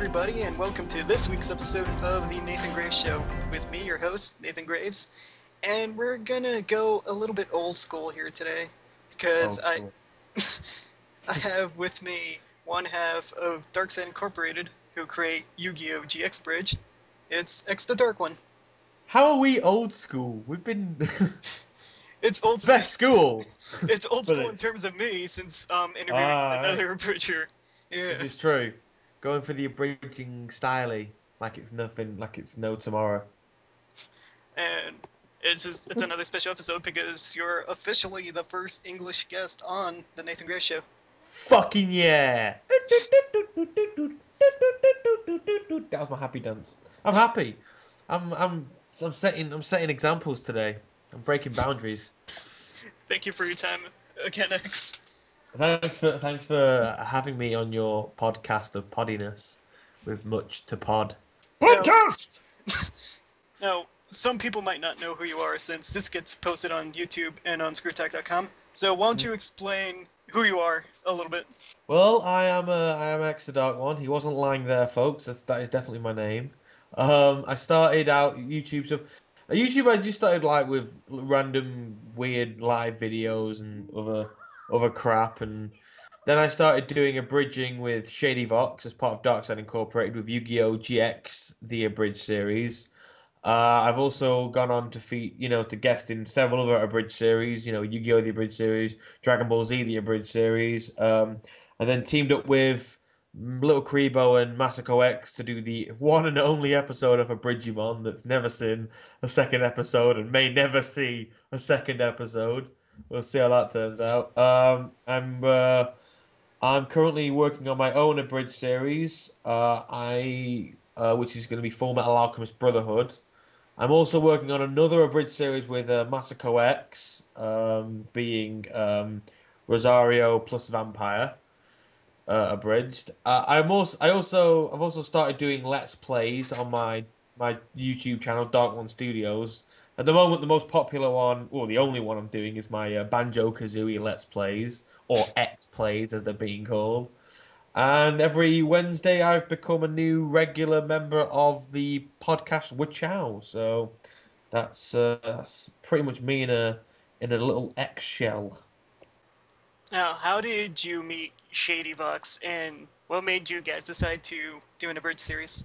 everybody, and welcome to this week's episode of the NathanGraves Show with me, your host, Nathan Graves. And we're gonna go a little bit old school here today, because I have with me one half of Darkside Incorporated, who create Yu-Gi-Oh! GX Bridge. It's xthedarkone. How are we old school? We've been It's old school. best school. It's old school in terms of me, since interviewing another abridger. Yeah. This is true. Going for the abridging style, like it's nothing, like it's no tomorrow. And it's another special episode because you're officially the first English guest on the Nathan Graves Show. Fucking yeah! That was my happy dance. I'm happy. I'm setting examples today. I'm breaking boundaries. Thank you for your time again, X. Thanks for having me on your podcast of poddiness with much to pod. Podcast. Now, some people might not know who you are since this gets posted on YouTube and on screwtack.com. So why don't you explain who you are a little bit? Well, I am xthedarkone. He wasn't lying there, folks. That is definitely my name. I started out YouTube stuff. YouTube, I just started like with random weird live videos and other crap, and then I started doing abridging with Shady Vox as part of Darkside Incorporated with Yu-Gi-Oh! GX, the abridged series. I've also gone on to guest in several other abridged series, Yu-Gi-Oh! The abridged series, Dragon Ball Z, the abridged series, and then teamed up with Little Kribo and Masako X to do the one and only episode of Abridgimon that's never seen a second episode and may never see a second episode. We'll see how that turns out. I'm currently working on my own abridged series, which is going to be Full Metal Alchemist Brotherhood. I'm also working on another abridged series with Masako X, being Rosario plus Vampire, abridged. I've also started doing Let's Plays on my YouTube channel, Dark One Studios. At the moment, the most popular one, or the only one I'm doing, is my Banjo Kazooie Let's Plays, or X Plays as they're being called. And every Wednesday, I've become a new regular member of the podcast Wachow. So that's pretty much me in a little X shell. Now, how did you meet Shady Vox, and what made you guys decide to do an abridged series?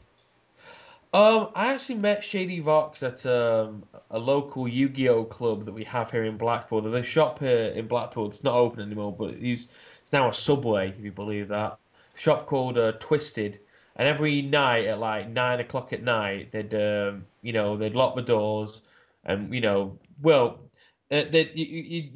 I actually met Shady Vox at a local Yu-Gi-Oh club that we have here in Blackpool. There's a shop here in Blackpool. It's not open anymore, but it's now a Subway, if you believe that. A shop called Twisted, and every night at like 9 o'clock at night, they'd lock the doors, and you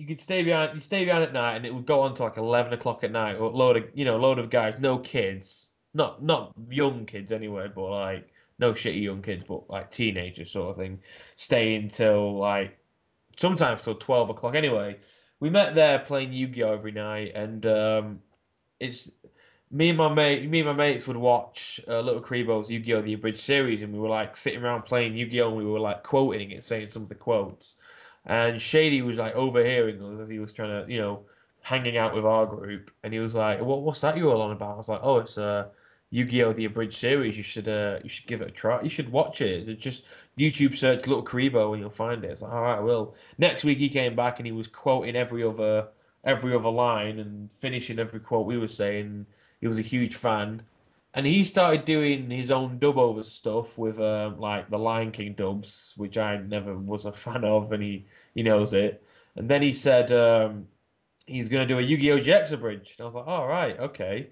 could stay behind at night, and it would go on to like 11 o'clock at night. A load of guys, no kids, not young kids anyway, but like no shitty young kids, but like teenagers sort of thing, stay until like sometimes till 12 o'clock. Anyway, we met there playing Yu-Gi-Oh every night, and it's me and my mates would watch Little Kribo's Yu-Gi-Oh the abridged series, and we were like sitting around playing Yu-Gi-Oh, and we were like quoting it, saying some of the quotes, and Shady was like overhearing us as he was trying to hanging out with our group, and he was like, What's that you all on about?" I was like, "Oh, it's Yu-Gi-Oh! The abridged series. You should give it a try. You should watch it. Just YouTube search Little Kribo and you'll find it." It's like, all right, well. Next week he came back and he was quoting every other line and finishing every quote we were saying. He was a huge fan, and he started doing his own dub over stuff with like the Lion King dubs, which I never was a fan of, and he knows it. And then he said he's gonna do a Yu-Gi-Oh! GX abridged. And I was like, all right, okay.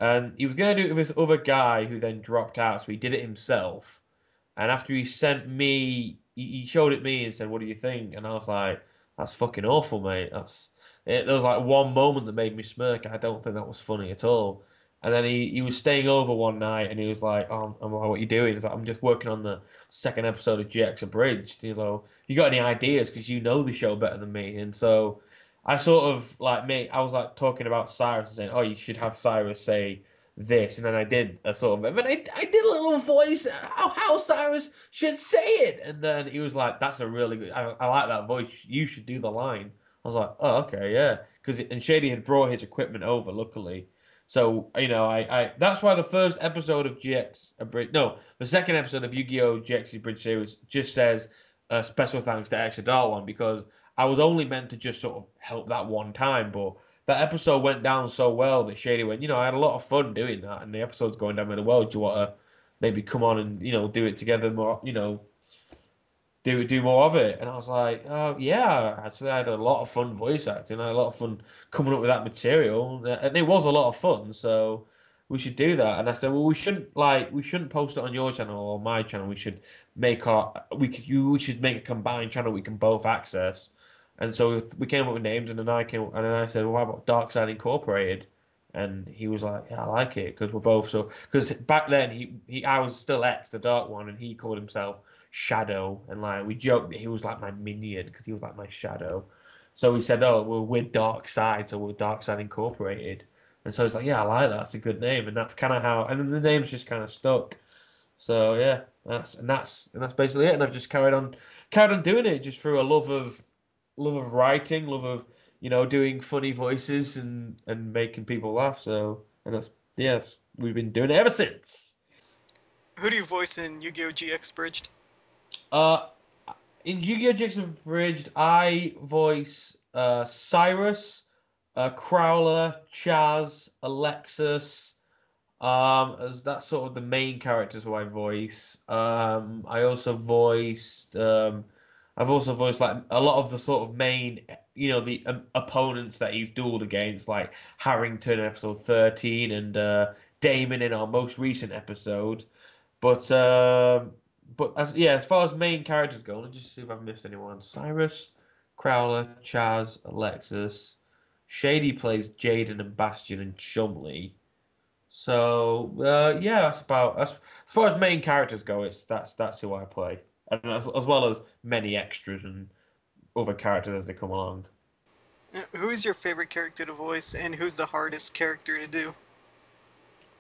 And he was going to do it with this other guy who then dropped out, so he did it himself. And after he sent me, he showed it me and said, "What do you think?" And I was like, "That's fucking awful, mate. That's it." There was like one moment that made me smirk. I don't think that was funny at all. And then he was staying over one night and he was like, "Oh, I'm like, what are you doing?" He's like, "I'm just working on the second episode of GX Abridged. You got any ideas? Because you know the show better than me." And so I sort of like I was like talking about Cyrus and saying, "Oh, you should have Cyrus say this," and then I did a sort of, but I did a little voice how Cyrus should say it, and then he was like, "That's a really good. I like that voice. You should do the line." I was like, "Oh, okay, yeah," and Shady had brought his equipment over, luckily, So, I that's why the first episode of the second episode of Yu-Gi-Oh! GX Bridge Series just says special thanks to xthedarkone because I was only meant to just sort of help that one time, but that episode went down so well that Shady went, I had a lot of fun doing that, and the episode's going down really well. Do you want to maybe come on and, do it together more, do more of it. And I was like, oh yeah, actually I had a lot of fun voice acting. I had a lot of fun coming up with that material, and it was a lot of fun. So we should do that. And I said, well, we shouldn't post it on your channel or my channel. We should we should make a combined channel we can both access. And so we came up with names, and then I said, well, how about Dark Side Incorporated? And he was like, yeah, I like it because we're both because back then I was still X, the Dark One, and he called himself Shadow, and like we joked that he was like my minion because he was like my shadow. So we said, "Oh, well, we're Dark Side, so we're Dark Side Incorporated." And so it's like, "Yeah, I like that. That's a good name." And that's kind of how, and then the name's just kind of stuck. So yeah, that's basically it. And I've just carried on doing it just through a love of writing, love of doing funny voices and making people laugh. So and that's yes, we've been doing it ever since. Who do you voice in Yu-Gi-Oh! GX Bridged? Uh, in Yu-Gi-Oh! GX Abridged, I voice Cyrus, Crowler, Chaz, Alexis. As that's sort of the main characters who I voice. I've also voiced like a lot of the sort of main, the opponents that he's dueled against, like Harrington in episode 13 and Damon in our most recent episode. But as far as main characters go, let's just see if I've missed anyone. Cyrus, Crowler, Chaz, Alexis. Shady plays Jaden and Bastion and Chumley. So yeah, as far as main characters go. That's who I play, and as well as many extras and other characters as they come along. Who is your favorite character to voice, and who's the hardest character to do?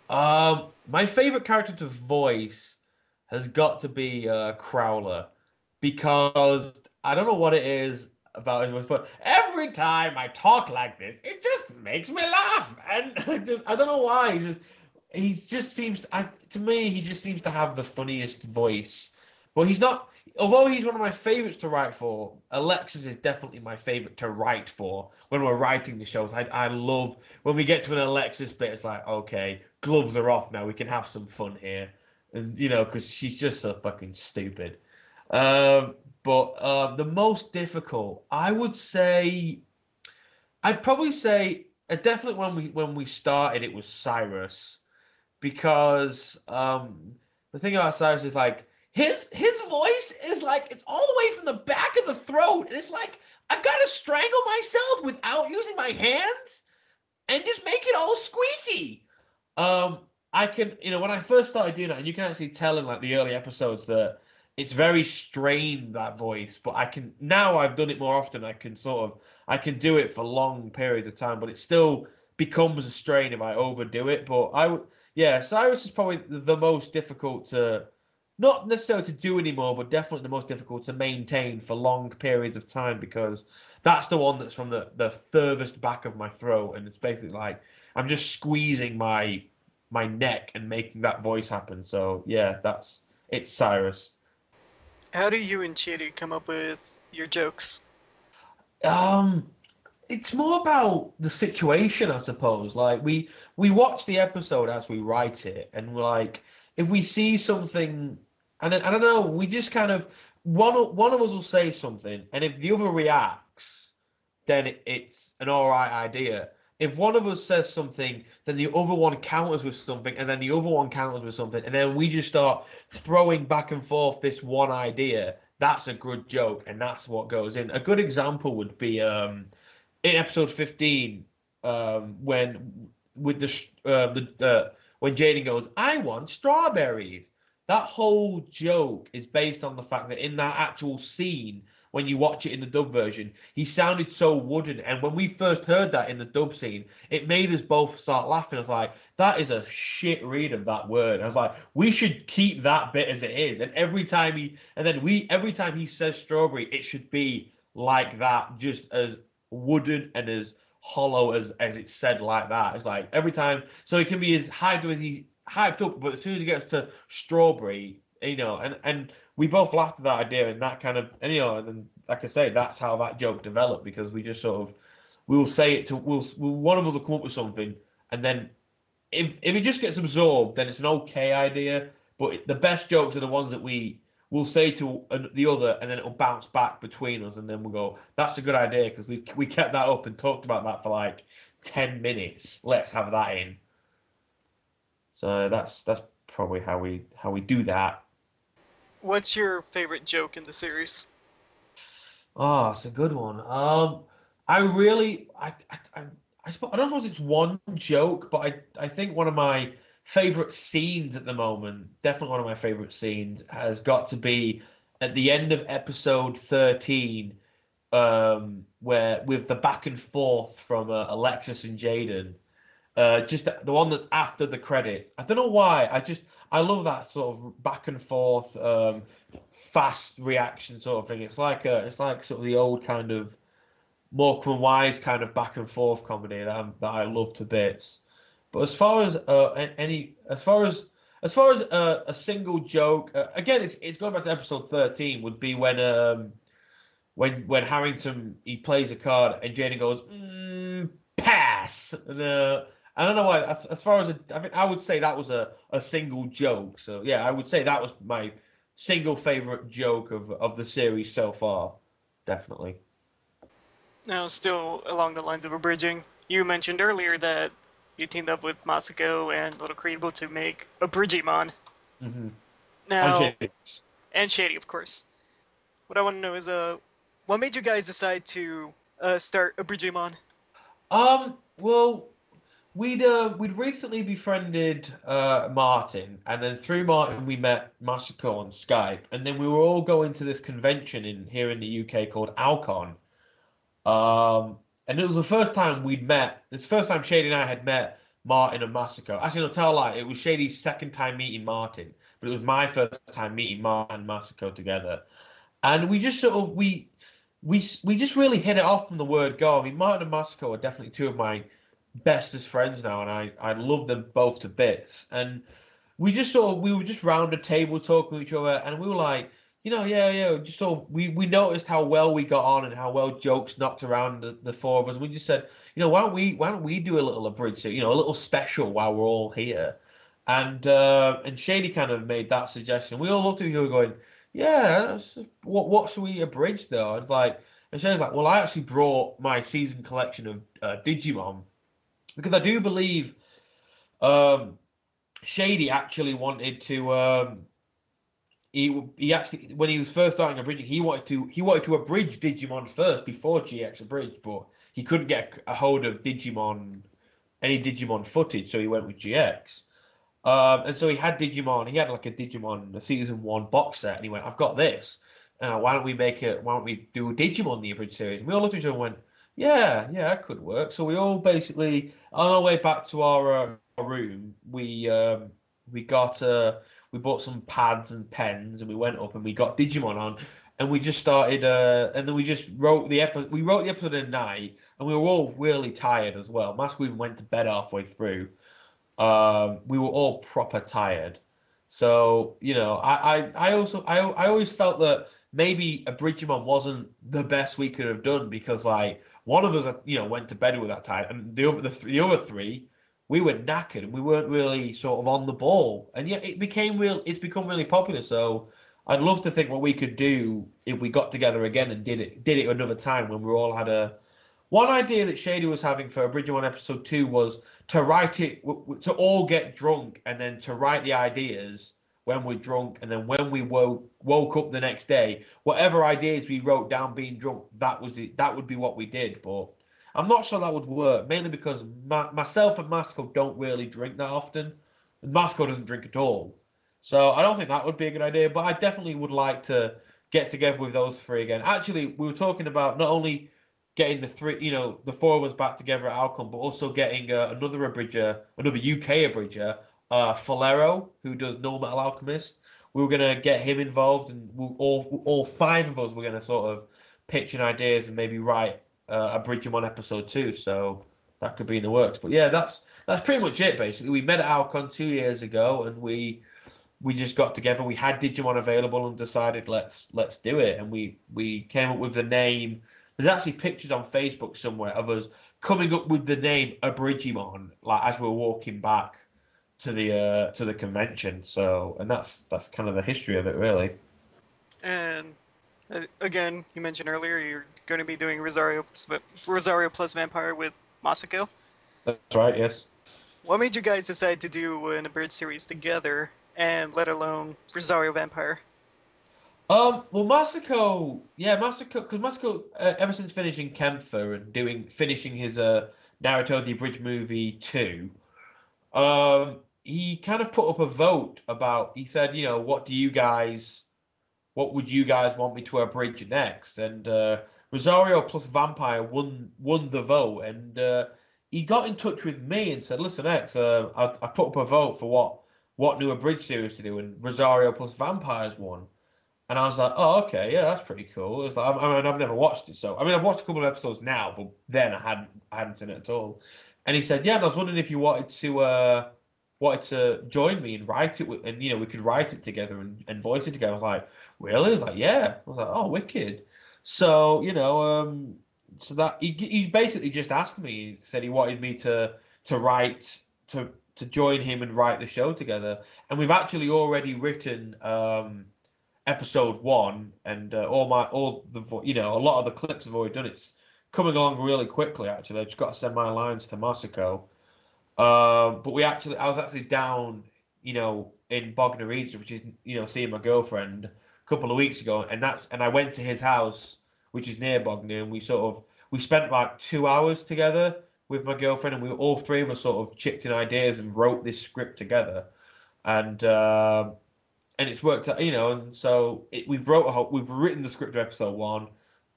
My favorite character to voice has got to be Crowler because I don't know what it is about his voice, but every time I talk like this, it just makes me laugh, and I don't know why. He just seems to me he just seems to have the funniest voice. Well, he's not. Although he's one of my favorites to write for, Alexis is definitely my favorite to write for. When we're writing the shows, I love when we get to an Alexis bit. It's like, okay, gloves are off now. We can have some fun here, and because she's just so fucking stupid. But the most difficult, I'd probably say, definitely when we started, it was Cyrus because the thing about Cyrus is like his voice is like it's all the way from the back of the throat, and it's like I've got to strangle myself without using my hands and just make it all squeaky. Um, I can, when I first started doing it, and you can actually tell in like the early episodes that it's very strained, that voice. But I can now I've done it more often. I can do it for long periods of time, but it still becomes a strain if I overdo it. But yeah, Cyrus is probably the most difficult to not necessarily to do anymore, but definitely the most difficult to maintain for long periods of time because that's the one that's from the furthest back of my throat, and it's basically like I'm just squeezing my neck and making that voice happen. So yeah, it's Cyrus. How do you and Chidi come up with your jokes? Um, it's more about the situation, I suppose. Like we watch the episode as we write it, and we're like, if we see something, and I don't know, we just kind of one of us will say something, and if the other reacts, then it's an all right idea. If one of us says something, then the other one counters with something, and then the other one counters with something, and then we just start throwing back and forth this one idea. That's a good joke, and that's what goes in. A good example would be in episode 15 when with when Jaden goes, "I want strawberries." That whole joke is based on the fact that in that actual scene, when you watch it in the dub version, he sounded so wooden. And when we first heard that in the dub scene, it made us both start laughing. I was like, that is a shit read of that word. I was like, we should keep that bit as it is. And every time he says strawberry, it should be like that, just as wooden and as hollow as it's said like that. It's like every time, so it can be as hyped up, but as soon as he gets to strawberry, and we both laughed at that idea and that kind of, and then like I say, that's how that joke developed because we just sort of we will say it to one of us will come up with something, and then if it just gets absorbed, then it's an okay idea. But the best jokes are the ones that we will say to the other, and then it'll bounce back between us, and then we'll go, "That's a good idea," because we kept that up and talked about that for like 10 minutes. Let's have that in. So that's probably how we do that. What's your favorite joke in the series? Oh, it's a good one. I really, I don't know if it's one joke, but I think one of my favorite scenes at the moment, definitely one of my favorite scenes, has got to be at the end of episode 13, where with the back and forth from Alexis and Jaden. Just the one that's after the credit. I don't know why. I love that sort of back and forth, fast reaction sort of thing. It's like sort of the old kind of Morecambe and Wise kind of back and forth comedy that I love to bits. But as far as a single joke, again, it's going back to episode 13. Would be when Harrington he plays a card and Jaden goes pass. And, I don't know why. As far as I think I would say that was a single joke. So yeah, I would say that was my single favorite joke of the series so far. Definitely. Now, still along the lines of abridging, you mentioned earlier that you teamed up with Masako and Little Creedable to make a Bridgimon. Mm-hmm. Now, And and Shady, of course. What I want to know is, what made you guys decide to start a Bridgimon? Well, we'd recently befriended Martin, and then through Martin we met Masako on Skype, and then we were all going to this convention here in the UK called Alcon. And it was the first time we'd met. It's the first time Shady and I had met Martin and Masako. Actually, no, tell a lie. It was Shady's second time meeting Martin, but it was my first time meeting Martin and Masako together. And we just sort of we just really hit it off from the word go. I mean, Martin and Masako are definitely two of my bestest friends now, and I love them both to bits. And we were just round a table talking to each other, and we were like, yeah, just sort of we noticed how well we got on and how well jokes knocked around the four of us. We just said, why don't we do a little abridged, a little special while we're all here. And Shady kind of made that suggestion. We all looked at each other going, yeah, what should we abridge though? And Shady's like, well, I actually brought my season collection of Digimon because I do believe um, Shady actually wanted to. He actually when he was first starting abridging, he wanted to abridge Digimon first before GX abridged, but he couldn't get a hold of any Digimon footage, so he went with GX. And so he had Digimon. He had like a season one box set, and he went, "I've got this. Why don't we make it? Why don't we do Digimon the abridged series?" And we all looked at each other and went, "Yeah, yeah, that could work." So we all basically on our way back to our room, we bought some pads and pens, and we went up and we got Digimon on, and we just started, and then we just wrote the episode. We wrote the episode at night, and we were all really tired as well. Mask even went to bed halfway through. We were all proper tired. So, I always felt that maybe a Bridgemon wasn't the best we could have done because like one of us, went to bed with that time, and the other three, we were knackered and we weren't really sort of on the ball. And yet it's become really popular. So I'd love to think what we could do if we got together again and did it another time when we all had a one idea that Shady was having for Bridgerton episode 2 was to write it, to all get drunk and then to write the ideas when we're drunk. And then when we woke up the next day, whatever ideas we wrote down being drunk, that was it. That would be what we did. But I'm not sure that would work, mainly because myself and Masco don't really drink that often. And Masco doesn't drink at all. So I don't think that would be a good idea. But I definitely would like to get together with those three again. Actually, we were talking about not only getting the four of us back together at Alcon, but also getting another abridger, another UK abridger, Falero, who does No Metal Alchemist. We were gonna get him involved, and all five of us were gonna sort of pitch in ideas and maybe write a bridge him on episode 2, so that could be in the works. But yeah, that's pretty much it. Basically, we met at Alcon 2 years ago, and we just got together. We had Digimon available and decided let's do it, and we came up with the name. There's actually pictures on Facebook somewhere of us coming up with the name Abridgimon, like as we're walking back to the convention. So, and that's kind of the history of it, really. And again, you mentioned earlier you're going to be doing Rosario plus Vampire with Masako. That's right. Yes. What made you guys decide to do an abridged series together, and let alone Rosario Vampire? Well, Masako, yeah, Masako, because Masako, ever since finishing Kempfer and finishing his Naruto the Abridged movie 2, he kind of put up a vote about. He said, what would you guys want me to abridge next? And Rosario plus Vampire won the vote, and he got in touch with me and said, "Listen, X, I put up a vote for what new abridged series to do, and Rosario plus Vampires won." And I was like, "Oh, okay, yeah, that's pretty cool." It was like, I mean, I've never watched it, so I mean, I've watched a couple of episodes now, but then I hadn't seen it at all. And he said, "Yeah, and I was wondering if you wanted to join me and write it with, and we could write it together and voice it together." I was like, "Really?" He was like, "Yeah." I was like, "Oh, wicked." So so that he basically just asked me. He said he wanted me to write to join him and write the show together, and we've actually already written episode 1, and a lot of the clips have already done. It's coming along really quickly. Actually, I just got to send my lines to Masako. But I was actually down, in Bognor Regis, which is, seeing my girlfriend a couple of weeks ago, and I went to his house, which is near Bognor, and we spent like 2 hours together with my girlfriend, and we all three of us sort of chipped in ideas and wrote this script together, and it's worked out, and so we've written the script of episode 1,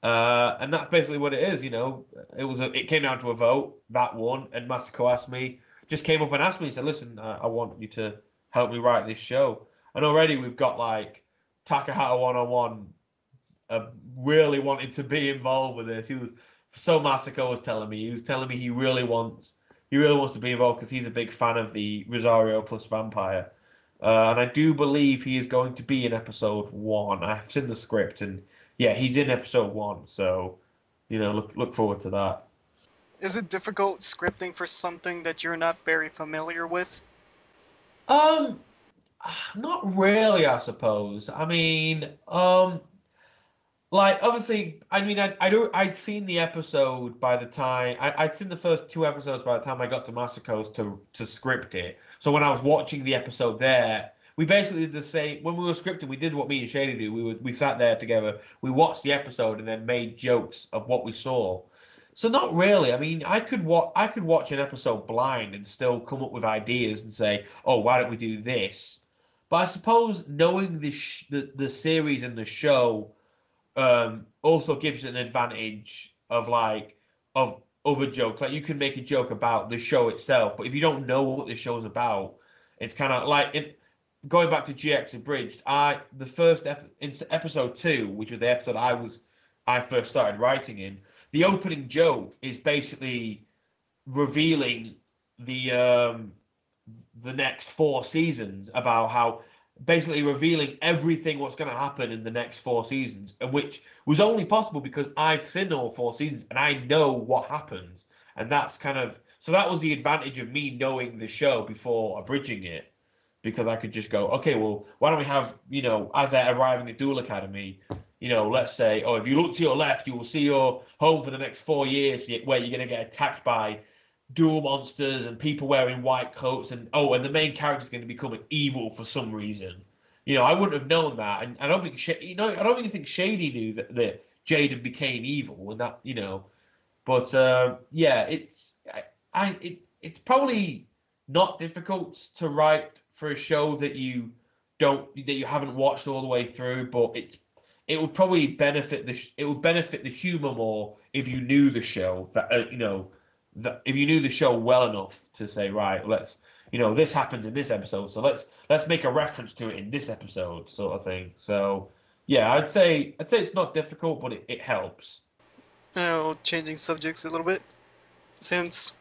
and that's basically what it is. It came down to a vote that won, and Masako just came up and asked me. He said, "Listen, I want you to help me write this show," and already we've got like Takahata 101 really wanted to be involved with this. Masako was telling me he really wants to be involved because he's a big fan of the Rosario plus Vampire. And I do believe he is going to be in episode 1. I've seen the script, and yeah, he's in episode 1. So, look forward to that. Is it difficult scripting for something that you're not very familiar with? Um, Not really, I suppose. I mean, like obviously, I mean, I'd seen the episode by the time I'd seen the first 2 episodes by the time I got to Masako's to script it. So when I was watching the episode there, we basically did the same. When we were scripting, we did what me and Shady do. We sat there together, we watched the episode, and then made jokes of what we saw. So not really. I mean, I could watch an episode blind and still come up with ideas and say, "Oh, why don't we do this?" But I suppose knowing the series and the show also gives an advantage of other jokes. Like you can make a joke about the show itself, but if you don't know what the show's about, it's kind of like going back to GX Abridged. In episode 2, which was the episode I first started writing in. The opening joke is basically revealing the um, the next 4 seasons, about how basically revealing everything what's going to happen in the next 4 seasons, and which was only possible because I've seen all 4 seasons and I know what happens, and that's kind of so that was the advantage of me knowing the show before abridging it, because I could just go, okay, well, why don't we have, as they're arriving at Duel Academy, let's say, oh, if you look to your left, you will see your home for the next 4 years, where you're going to get attacked by dual monsters and people wearing white coats, and the main character's going to become evil for some reason. I wouldn't have known that, and I don't think I don't even think Shady knew that Jaden became evil, and that. But yeah, it's probably not difficult to write for a show that you haven't watched all the way through, but it would probably benefit the humor more if you knew the show, that if you knew the show well enough to say, right, this happens in this episode, so let's make a reference to it in this episode, sort of thing. So yeah, I'd say it's not difficult, but it helps. Now, changing subjects a little bit, since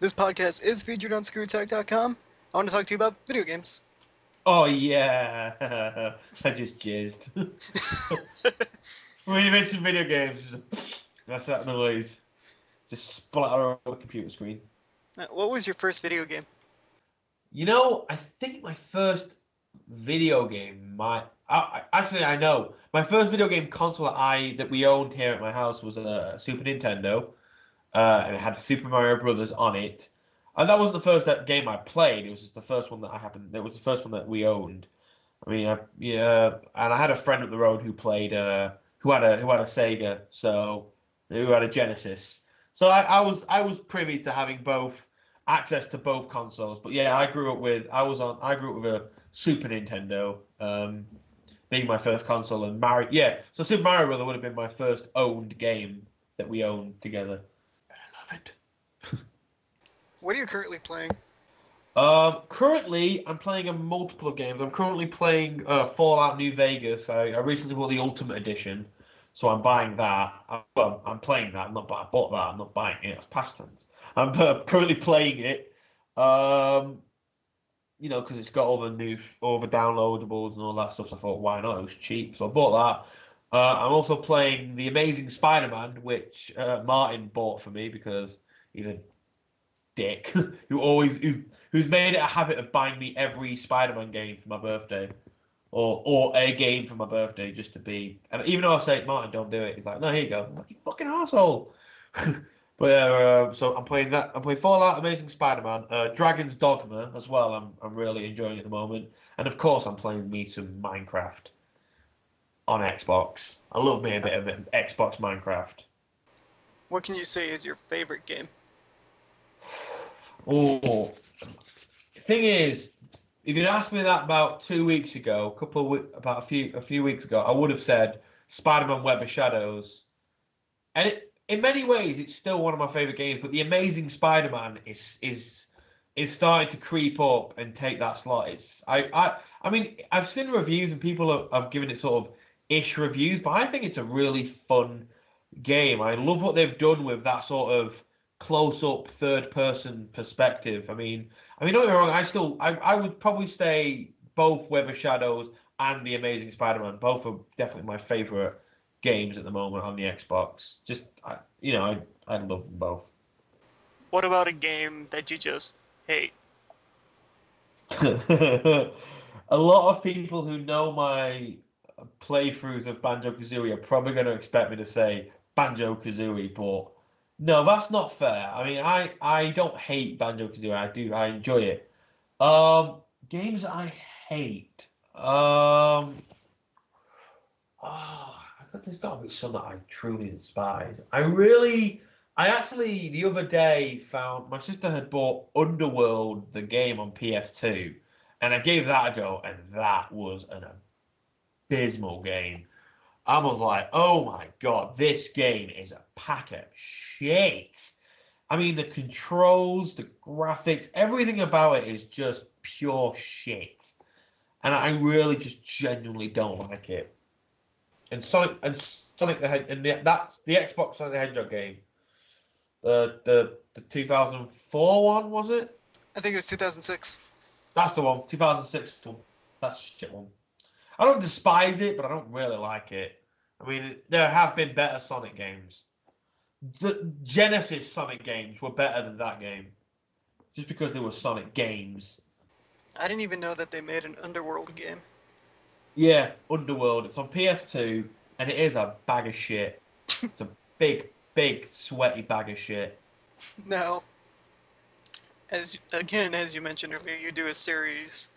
this podcast is featured on ScrewTech.com, I want to talk to you about video games. Oh yeah, I just jizzed. When you mentioned video games, that's that noise. Just splatter on the computer screen. What was your first video game? I think my first video game, actually I know my first video game console that we owned here at my house was a Super Nintendo, and it had Super Mario Brothers on it. And that wasn't the first game I played. It was just the first one that I happened. It was the first one that we owned. I mean, yeah, and I had a friend up the road who played, who had a Sega, so who had a Genesis. So I was privy to having both access to both consoles. But yeah, I grew up with a Super Nintendo, being my first console, and Mario. Yeah, so Super Mario Brother would have been my first owned game that we owned together. I love it. What are you currently playing? Currently, I'm playing a multiple of games. I'm currently playing Fallout New Vegas. I recently bought the Ultimate Edition, so I'm buying that. I'm playing that. I bought that. I'm not buying it. It's past tense. I'm currently playing it. Because it's got all the downloadables and all that stuff. So I thought, why not? It was cheap, so I bought that. I'm also playing The Amazing Spider-Man, which Martin bought for me because he's a dick who's made it a habit of buying me every Spider-Man game for my birthday, or a game for my birthday just to be. And even though I say, Martin, don't do it, he's like, no, here you go. I'm like, you fucking asshole. But yeah, so I'm playing that. I'm playing Fallout, Amazing Spider-Man, Dragon's Dogma as well. I'm really enjoying it at the moment, and of course I'm playing me some Minecraft on Xbox. I love me a bit of it, Xbox Minecraft. What can you say is your favorite game? Oh, thing is, if you'd asked me that about 2 weeks ago, about a few weeks ago, I would have said Spider-Man: Web of Shadows, and in many ways, it's still one of my favorite games. But the Amazing Spider-Man is starting to creep up and take that slot. I mean, I've seen reviews and people have given it sort of ish reviews, but I think it's a really fun game. I love what they've done with that sort of close-up third-person perspective. I mean, don't get me wrong. I would probably say both Web of Shadows and The Amazing Spider-Man. Both are definitely my favorite games at the moment on the Xbox. I love them both. What about a game that you just hate? A lot of people who know my playthroughs of Banjo-Kazooie are probably going to expect me to say Banjo-Kazooie, but no, that's not fair. I mean, I don't hate Banjo-Kazooie. I enjoy it. Games I hate. There's got to be some that I truly despise. I actually the other day found my sister had bought Underworld, the game on PS2, and I gave that a go, and that was an abysmal game. I was like, oh my God, this game is a pack of shit. I mean, the controls, the graphics, everything about it is just pure shit. And I really just genuinely don't like it. And Sonic the Hedgehog, that's the Xbox Sonic the Hedgehog game. The 2004 one, was it? I think it was 2006. That's the one. 2006 one. That's a shit one. I don't despise it, but I don't really like it. I mean, there have been better Sonic games. The Genesis Sonic games were better than that game, just because they were Sonic games. I didn't even know that they made an Underworld game. Yeah, Underworld. It's on PS2, and it is a bag of shit. It's a big, big, sweaty bag of shit. Now, as you mentioned earlier, you do a series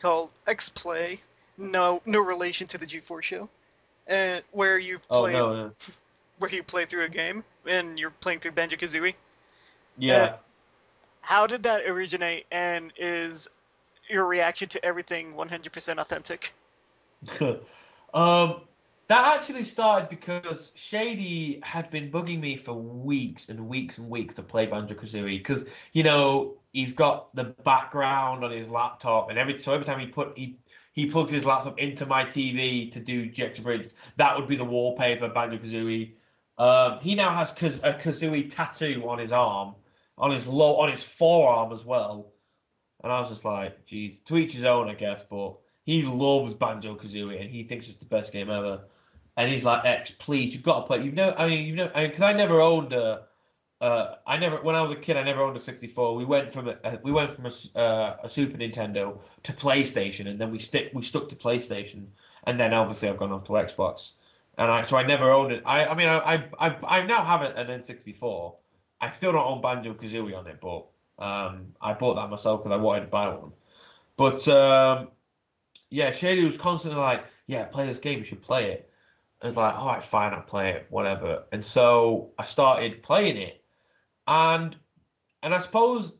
called X Play. No relation to the G4 show, and where you Oh play no, where you play through a game and you're playing through Banjo Kazooie. yeah. How did that originate, and is your reaction to everything 100% authentic? um, that actually started because Shady had been bugging me for weeks and weeks and weeks to play Banjo-Kazooie because he's got the background on his laptop, and every time he plugged his laptop into my TV to do Jex Bridge, that would be the wallpaper Banjo-Kazooie. He now has a Kazooie tattoo on his arm, on his forearm as well. And I was just like, geez, to each his own, I guess. But he loves Banjo Kazooie, and he thinks it's the best game ever. And he's like, X, please, you've got to play. Because I never owned when I was a kid, I never owned a 64. We went from a Super Nintendo to PlayStation, and then we stuck to PlayStation, and then obviously I've gone on to Xbox, so I never owned it. I now have an N64. I still don't own Banjo Kazooie on it, but I bought that myself because I wanted to buy one. But yeah, Shady was constantly like, "Yeah, play this game. You should play it." I was like, "All right, fine, I'll play it, whatever." And so I started playing it and I suppose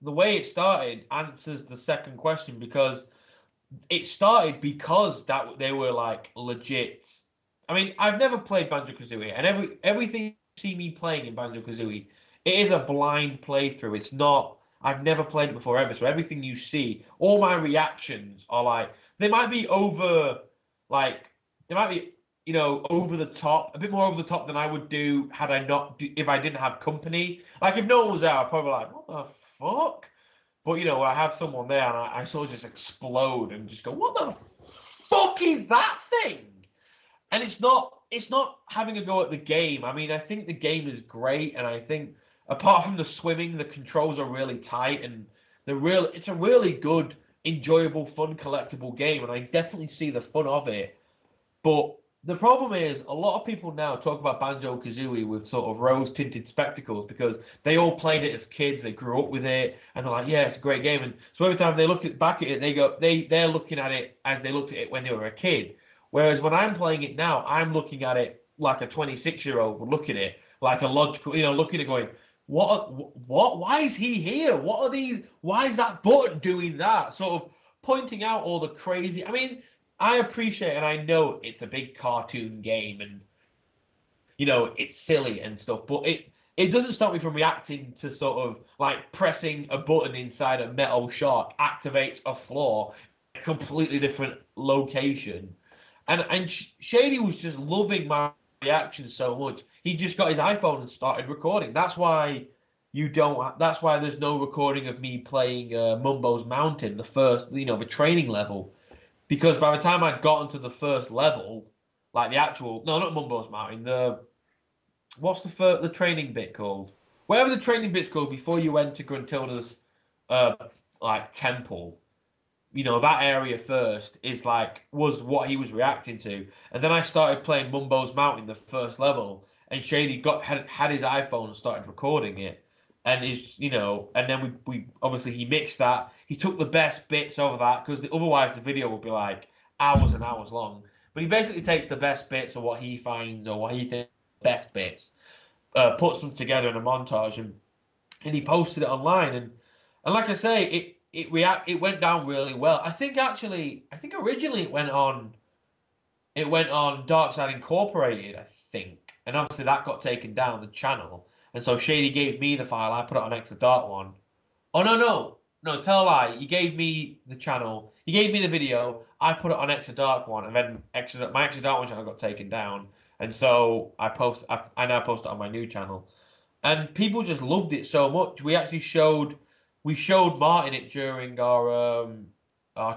the way it started answers the second question because it started because that they were like legit. I mean, I've never played Banjo Kazooie, and everything you see me playing in Banjo Kazooie, it is a blind playthrough. It's not. I've never played it before ever, so everything you see, all my reactions are like they might be over, like they might be over the top, a bit more over the top than I would do had I not if I didn't have company. Like if no one was there, I'd probably be like, what the fuck? But I have someone there, and I sort of just explode and just go, "What the fuck is that thing?" And it's not having a go at the game. I mean, I think the game is great, and I think apart from the swimming, the controls are really tight, and it's a really good, enjoyable, fun, collectible game, and I definitely see the fun of it. But the problem is, a lot of people now talk about Banjo Kazooie with sort of rose tinted spectacles because they all played it as kids, they grew up with it, and they're like, yeah, it's a great game. And so every time they back at it, they're looking at it as they looked at it when they were a kid. Whereas when I'm playing it now, I'm looking at it like a 26-year-old would look at it, like a logical, looking at it going, what? Why is he here? What are these? Why is that button doing that? Sort of pointing out all the crazy. I mean, I appreciate and I know it's a big cartoon game and it's silly and stuff, but it doesn't stop me from reacting to sort of like pressing a button inside a metal shark activates a floor, a completely different location. And Shady was just loving my reaction so much. He just got his iPhone and started recording. That's why there's no recording of me playing Mumbo's Mountain, the first, the training level because by the time I'd gotten to the first level, like the actual, no, not Mumbo's Mountain, what's the training bit called? Whatever the training bit's called before you enter Gruntilda's uh like temple, that area first was what he was reacting to, and then I started playing Mumbo's Mountain, the first level, and Shady had his iPhone and started recording it, and and then we obviously he mixed that, he took the best bits of that because otherwise the video would be like hours and hours long, but he basically takes the best bits of what he finds or what he thinks best bits, puts them together in a montage and he posted it online and like I say, it went down really well. I think originally it went on Dark Side Incorporated, I think, and obviously that got taken down the channel, and so Shady gave me the file. I put it on xthedarkone. Oh no, tell a lie. You gave me the channel. You gave me the video. I put it on xthedarkone, and then my Extra One channel got taken down, and so I now post it on my new channel and people just loved it so much. We showed Martin it during our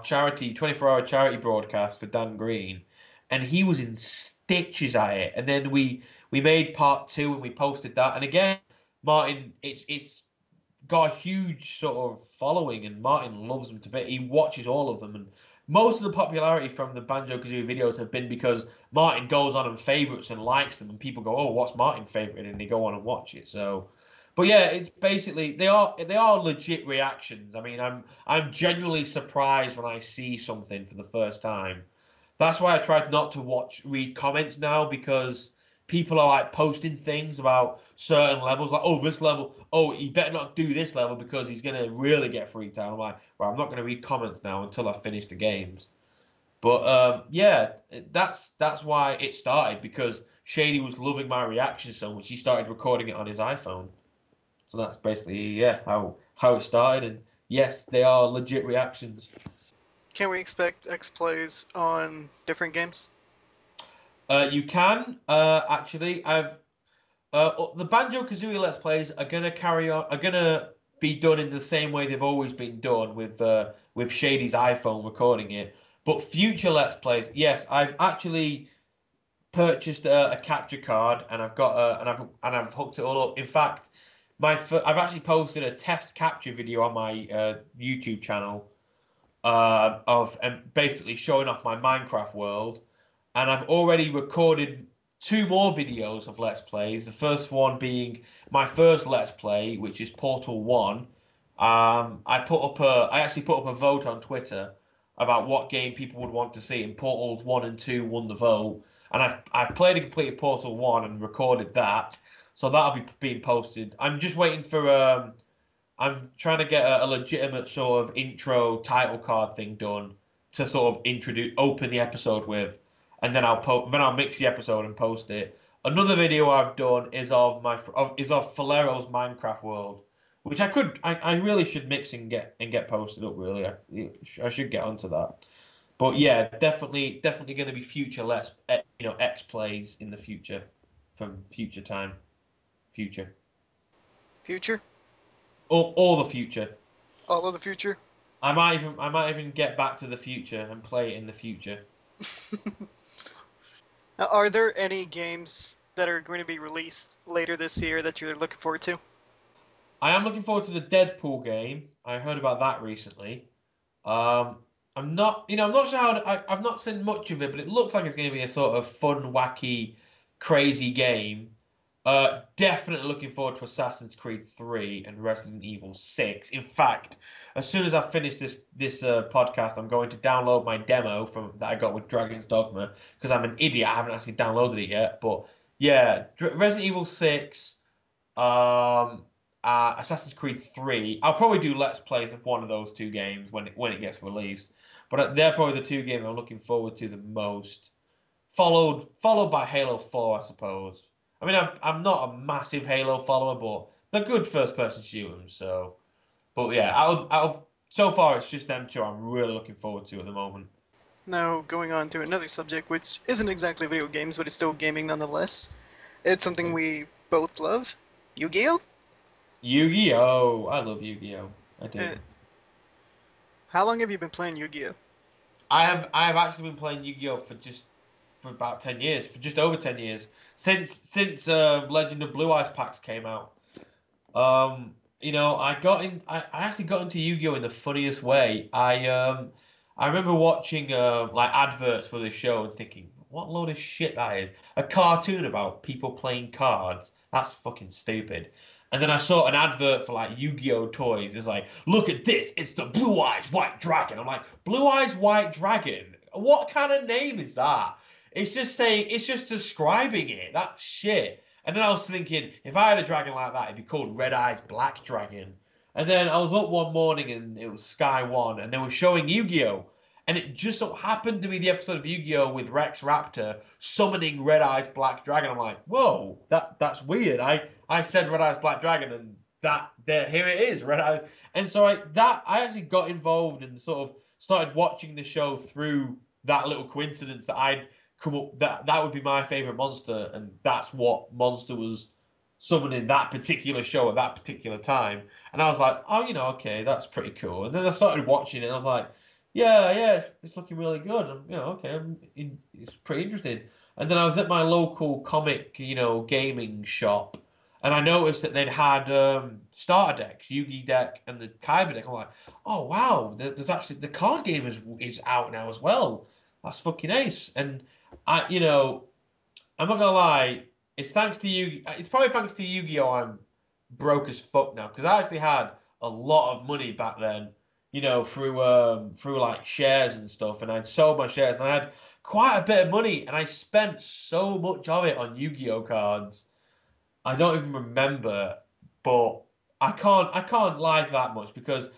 charity 24-hour charity broadcast for Dan Green, and he was in stitches at it. And then we made part two and we posted that. And again, Martin, it's got a huge sort of following, and Martin loves them to bit. He watches all of them, and most of the popularity from the Banjo Kazooie videos have been because Martin goes on and favorites and likes them, and people go, "Oh, what's Martin favorited?" and they go on and watch it. So, but yeah, it's basically they are legit reactions. I mean, I'm genuinely surprised when I see something for the first time. That's why I tried not to read comments now because people are like posting things about certain levels, like, oh, this level, oh, he better not do this level because he's gonna really get freaked out. I'm like, well, I'm not gonna read comments now until I finish the games. But yeah, that's why it started because Shady was loving my reaction so much. He started recording it on his iPhone. So that's basically how it started. And yes, they are legit reactions. Can we expect X plays on different games? You can actually. The Banjo-Kazooie Let's Plays are gonna carry on. Are gonna be done in the same way they've always been done with Shady's iPhone recording it. But future Let's Plays, yes, I've actually purchased a capture card and I've got and I've hooked it all up. In fact, I've actually posted a test capture video on my YouTube channel of basically showing off my Minecraft world, and I've already recorded two more videos of Let's Plays. The first one being my first Let's Play, which is Portal 1. I actually put up a vote on Twitter about what game people would want to see, and Portals 1 and 2 won the vote. And I've played and completed Portal 1 and recorded that. So that'll be being posted. I'm just waiting for I'm trying to get a legitimate sort of intro title card thing done to sort of open the episode with, and then I'll mix the episode and post it. Another video I've done is of Falero's Minecraft world, which I really should mix and get posted up. Really, I should get onto that. But yeah, definitely going to be future X plays in the future, from future time, future, Future? all the future. All of the future? I might even get back to the future and play it in the future. Now, are there any games that are going to be released later this year that you're looking forward to? I am looking forward to the Deadpool game. I heard about that recently. Um, I'm not sure I've not seen much of it, but it looks like it's going to be a sort of fun, wacky, crazy game. Definitely looking forward to Assassin's Creed 3 and Resident Evil 6. In fact, as soon as I finish this podcast, I'm going to download my demo from that I got with Dragon's Dogma because I'm an idiot. I haven't actually downloaded it yet. But yeah, Resident Evil 6, um, Assassin's Creed 3. I'll probably do Let's Plays of one of those two games when it gets released. But they're probably the two games I'm looking forward to the most. Followed by Halo 4, I suppose. I mean, I'm not a massive Halo follower, but they're good first person shooters. So, but yeah, so far it's just them two I'm really looking forward to at the moment. Now, going on to another subject, which isn't exactly video games, but it's still gaming nonetheless. It's something Okay. we both love. Yu-Gi-Oh? Yu-Gi-Oh! I love Yu-Gi-Oh! I Uh, do. how long have you been playing Yu-Gi-Oh? I have actually been playing Yu-Gi-Oh for about 10 years, for just over 10 years since Legend of Blue Eyes packs came out. I actually got into Yu-Gi-Oh in the funniest way. I remember watching like adverts for this show and thinking, what load of shit that is. A cartoon about people playing cards. That's fucking stupid. And then I saw an advert for like Yu-Gi-Oh toys. It's like, look at this, it's the Blue Eyes White Dragon. I'm like, Blue Eyes White Dragon? What kind of name is that? It's just describing it. That's shit. And then I was thinking, if I had a dragon like that, it'd be called Red Eyes Black Dragon. And then I was up one morning and it was Sky One, and they were showing Yu-Gi-Oh! And it just so happened to be the episode of Yu-Gi-Oh! With Rex Raptor summoning Red Eyes Black Dragon. I'm like, whoa, that's weird. I said Red Eyes Black Dragon, and here it is, Red Eyes. And so I actually got involved and sort of started watching the show through that little coincidence that I'd come up that would be my favorite monster, and that's what monster was summoning that particular show at that particular time. And I was like, oh, okay, that's pretty cool. And then I started watching it, and I was like, yeah, it's looking really good. And, okay, it's pretty interesting. And then I was at my local comic, gaming shop, and I noticed that they'd had starter decks, Yugi deck and the Kaiba deck. I'm like, oh wow, there's actually the card game is out now as well. That's fucking ace. And I'm not gonna lie, it's thanks to Yu. It's probably thanks to Yu-Gi-Oh! I'm broke as fuck now because I actually had a lot of money back then, through like shares and stuff, and I'd sold my shares and I had quite a bit of money, and I spent so much of it on Yu-Gi-Oh! Cards. I don't even remember, but I can't lie that much because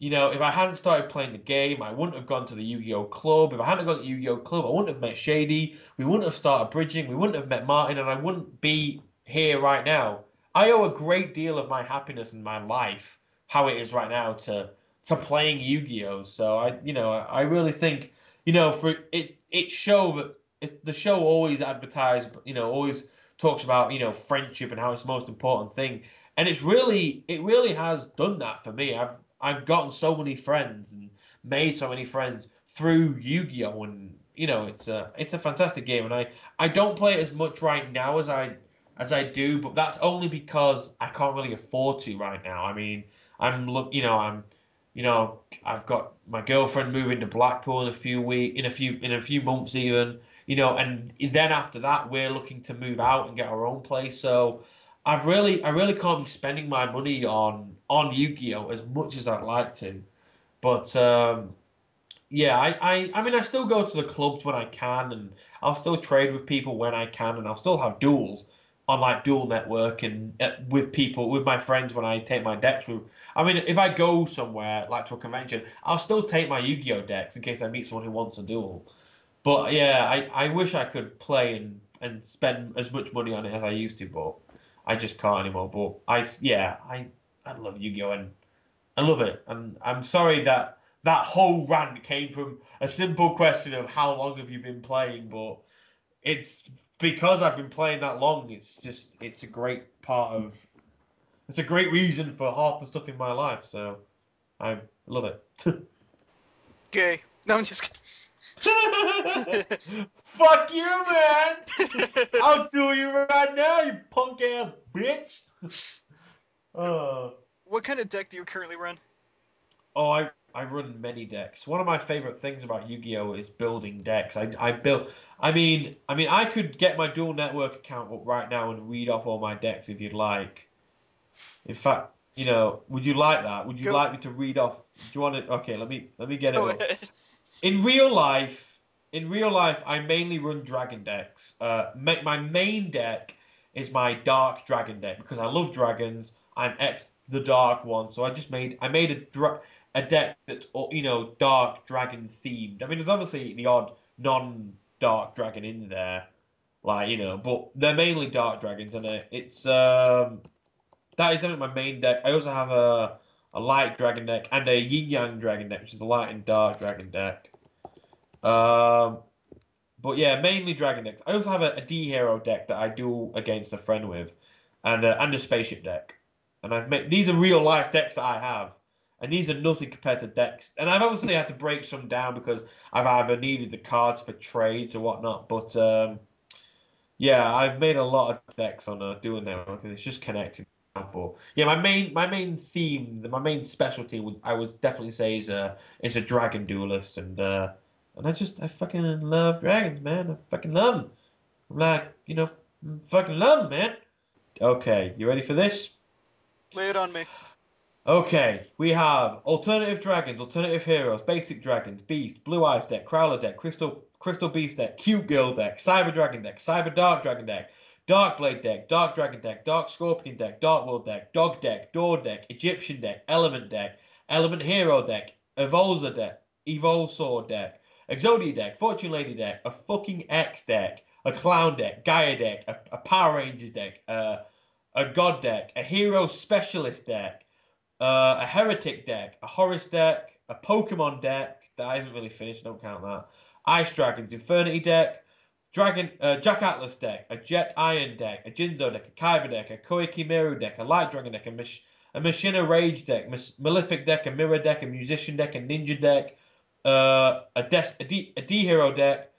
if I hadn't started playing the game, I wouldn't have gone to the Yu-Gi-Oh club. If I hadn't gone to the Yu-Gi-Oh club, I wouldn't have met Shady. We wouldn't have started bridging. We wouldn't have met Martin, and I wouldn't be here right now. I owe a great deal of my happiness in my life, how it is right now, to playing Yu-Gi-Oh. So I really think, for it show that the show always advertised, always talks about friendship and how it's the most important thing, and it really has done that for me. I've gotten so many friends and made so many friends through Yu-Gi-Oh, and it's a fantastic game, and I don't play it as much right now as I do, but that's only because I can't really afford to right now. I mean, I've got my girlfriend moving to Blackpool in a few months even, and then after that we're looking to move out and get our own place. So I really can't be spending my money on Yu-Gi-Oh as much as I'd like to. But yeah, I mean, I still go to the clubs when I can, and I'll still trade with people when I can, and I'll still have duels on like Duel Network and with my friends when I take my decks with. I mean, if I go somewhere like to a convention, I'll still take my Yu-Gi-Oh decks in case I meet someone who wants a duel. But yeah, I wish I could play and spend as much money on it as I used to, but I just can't anymore. But I love Yu-Gi-Oh, and I love it, and I'm sorry that that whole rant came from a simple question of how long have you been playing, but it's because I've been playing that long. It's a great part of it's a great reason for half the stuff in my life. So I love it. Gay. No, I'm just kidding. Fuck you, man! I'll do you right now, you punk ass bitch. Uh, What kind of deck do you currently run? Oh, I run many decks. One of my favorite things about Yu-Gi-Oh is building decks. I build. I mean, I could get my dual network account up right now and read off all my decks if you'd like. In fact, would you like that? Would you Go, like me to read off? Do you want it? Okay, let me get it go up. ahead. In real life, in real life, I mainly run dragon decks. My main deck is my dark dragon deck because I love dragons. I'm ex the dark one, so I made a deck that's dark dragon themed. I mean, there's obviously the odd non-dark dragon in there, like but they're mainly dark dragons, and it's that is definitely my main deck. I also have a light dragon deck and a yin yang dragon deck, which is the light and dark dragon deck. Um, but yeah, mainly dragon decks. I also have a D hero deck that I do against a friend with, and a spaceship deck. And I've made these are real life decks that I have, and these are nothing compared to decks. And I've obviously had to break some down because I've either needed the cards for trades or whatnot. But yeah, I've made a lot of decks on doing that because it's just connected. But yeah, my main theme, my main specialty I would definitely say is a dragon duelist, and I fucking love dragons, man. I fucking love them. I'm like, fucking love them, man. Okay, you ready for this? Lay it on me. Okay, we have alternative dragons, alternative heroes, basic dragons, beast, blue eyes deck, Crowler deck, crystal beast deck, cute girl deck, cyber dragon deck, cyber dark dragon deck, dark blade deck, dark dragon deck, dark scorpion deck, dark world deck, dog deck, door deck, Egyptian deck, element hero deck, evolve deck, exodia deck, fortune lady deck, a fucking X deck, a clown deck, Gaia deck, a Power Ranger deck, a god deck, a hero specialist deck, a heretic deck, a Horus deck, a Pokemon deck that isn't really finished, don't count that. Ice Dragons, Infernity deck, Jack Atlas deck, a Jet Iron deck, a Jinzo deck, a Kaiba deck, a Koikimeru deck, a Light Dragon deck, a Machina Rage deck, Malefic deck, a Mirror deck, a Musician deck, a Ninja deck, a D Hero deck,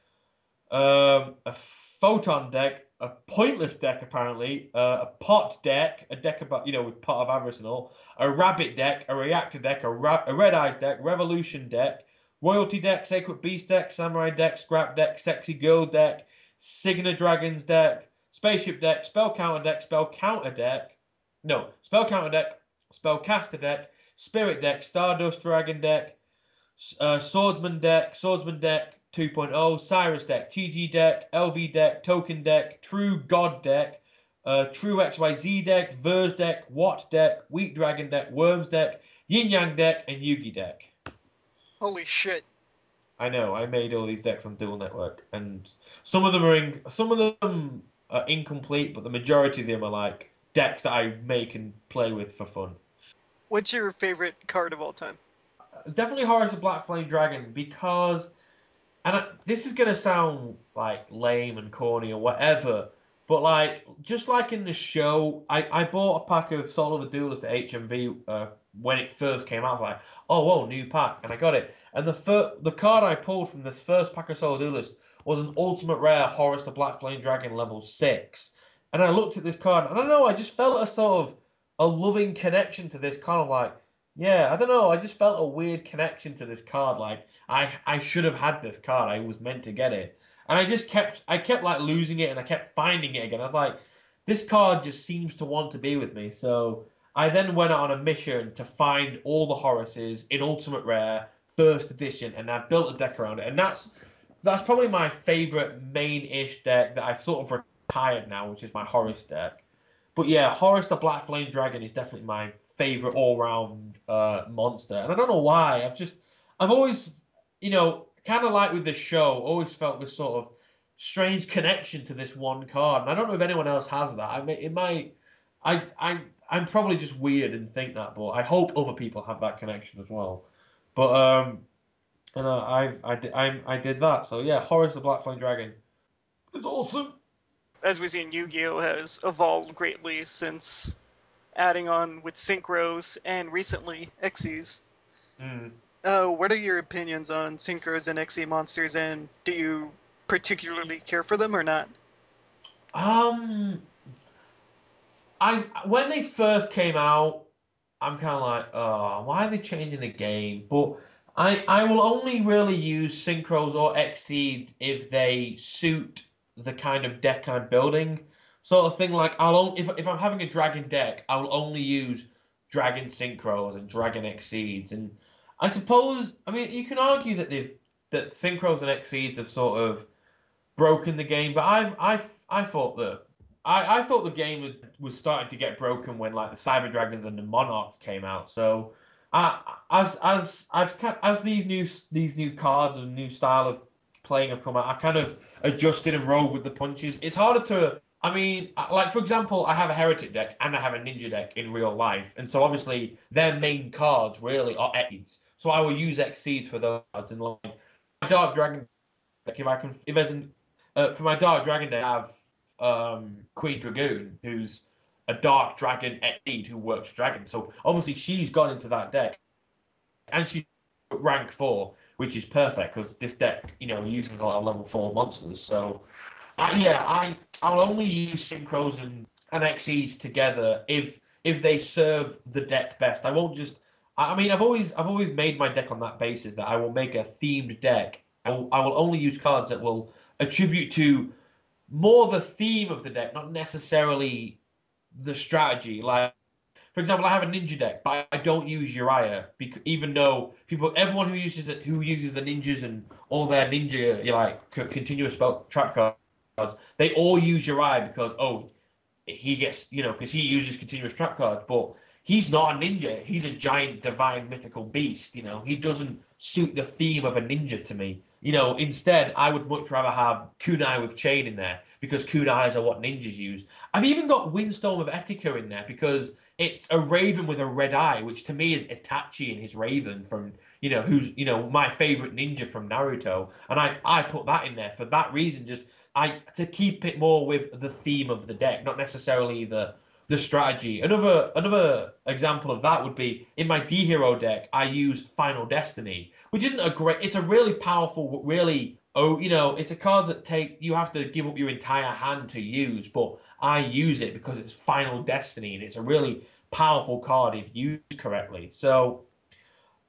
a photon deck, a pointless deck apparently, a pot deck, a deck about with pot of avarice and all, a rabbit deck, a reactor deck, a red eyes deck, revolution deck, royalty deck, sacred beast deck, samurai deck, scrap deck, sexy girl deck, Signa dragons deck, spaceship deck, spell counter deck, no spell counter deck, spellcaster deck, spirit deck, stardust dragon deck, Swordsman deck 2.0, Cyrus deck, TG deck, LV deck, Token deck, True God deck, True XYZ deck, Verse deck, Watt deck, Wheat Dragon deck, Worms deck, Yin Yang deck, and Yugi deck. Holy shit. I know, I made all these decks on Dual Network, and some of them are incomplete, but the majority of them are like decks that I make and play with for fun. What's your favorite card of all time? Definitely Horus the Black Flame Dragon because this is gonna sound like lame and corny or whatever, But like, just like in the show, I bought a pack of Soul of a Duelist at HMV when it first came out. I was like, oh, whoa, new pack, and I got it. And the card I pulled from this first pack of Soul of a Duelist was an ultimate rare Horus the Black Flame Dragon level 6. And I looked at this card, and I don't know, I just felt a sort of a loving connection to this card. Like, yeah, I don't know, I just felt a weird connection to this card. Like, I should have had this card. I was meant to get it. And I kept like losing it and I kept finding it again. I was like, this card just seems to want to be with me. So I then went on a mission to find all the Horuses in Ultimate Rare, first edition, and I've built a deck around it. And that's probably my favorite main-ish deck that I've sort of retired now, which is my Horus deck. But yeah, Horus the Black Flame Dragon is definitely my favorite all-round monster. And I don't know why. I've always, kind of like with the show, always felt this sort of strange connection to this one card. And I don't know if anyone else has that. I mean, it might. I'm probably just weird and think that, but I hope other people have that connection as well. But and I did that. So yeah, Horus the Black Flame Dragon is awesome. As we see in Yu-Gi-Oh! Has evolved greatly since adding on with synchros and recently Xyz. Mm. What are your opinions on synchros and XE monsters, and do you particularly care for them or not? Um, I when they first came out, I'm kind of like, oh, why are they changing the game? But I will only really use synchros or exceeds if they suit the kind of deck I'm building. Sort of thing like if I'm having a dragon deck, I will only use dragon synchros and dragon exceeds. And I suppose, I mean, you can argue that synchros and exceeds have sort of broken the game, but I thought that I thought the game was starting to get broken when like the Cyber Dragons and the Monarchs came out. So as these new cards and new style of playing have come out, I kind of adjusted and rolled with the punches. It's harder to. I mean, like for example, I have a Heretic deck and I have a Ninja deck in real life, and so obviously their main cards really are X's. So I will use X's for those cards, and like Dark Dragon deck, if there's an for my Dark Dragon deck, I have Queen Dragoon, who's a Dark Dragon Exceed who works Dragon. So obviously she's gone into that deck, and she's rank 4, which is perfect because this deck, uses a lot of level 4 monsters. So I'll only use synchros and XEs together if they serve the deck best. I won't just. I mean, I've always made my deck on that basis that I will make a themed deck. I will only use cards that will attribute to more the theme of the deck, not necessarily the strategy. Like, for example, I have a ninja deck, but I don't use Uriah because even though everyone who uses the ninjas and all their ninja continuous spell trap cards, they all use Uriah because he gets, because he uses continuous trap cards, but he's not a ninja. He's a giant divine mythical beast. He doesn't suit the theme of a ninja to me. Instead, I would much rather have kunai with chain in there because kunais are what ninjas use. I've even got Windstorm of Etika in there because it's a raven with a red eye, which to me is Itachi and his raven from, who's, my favorite ninja from Naruto. And I put that in there for that reason, just to keep it more with the theme of the deck, not necessarily the strategy. Another example of that would be in my D Hero deck, I use Final Destiny, which isn't a great. It's a really powerful, really. Oh, it's a card that you have to give up your entire hand to use, but I use it because it's Final Destiny and it's a really powerful card if used correctly. So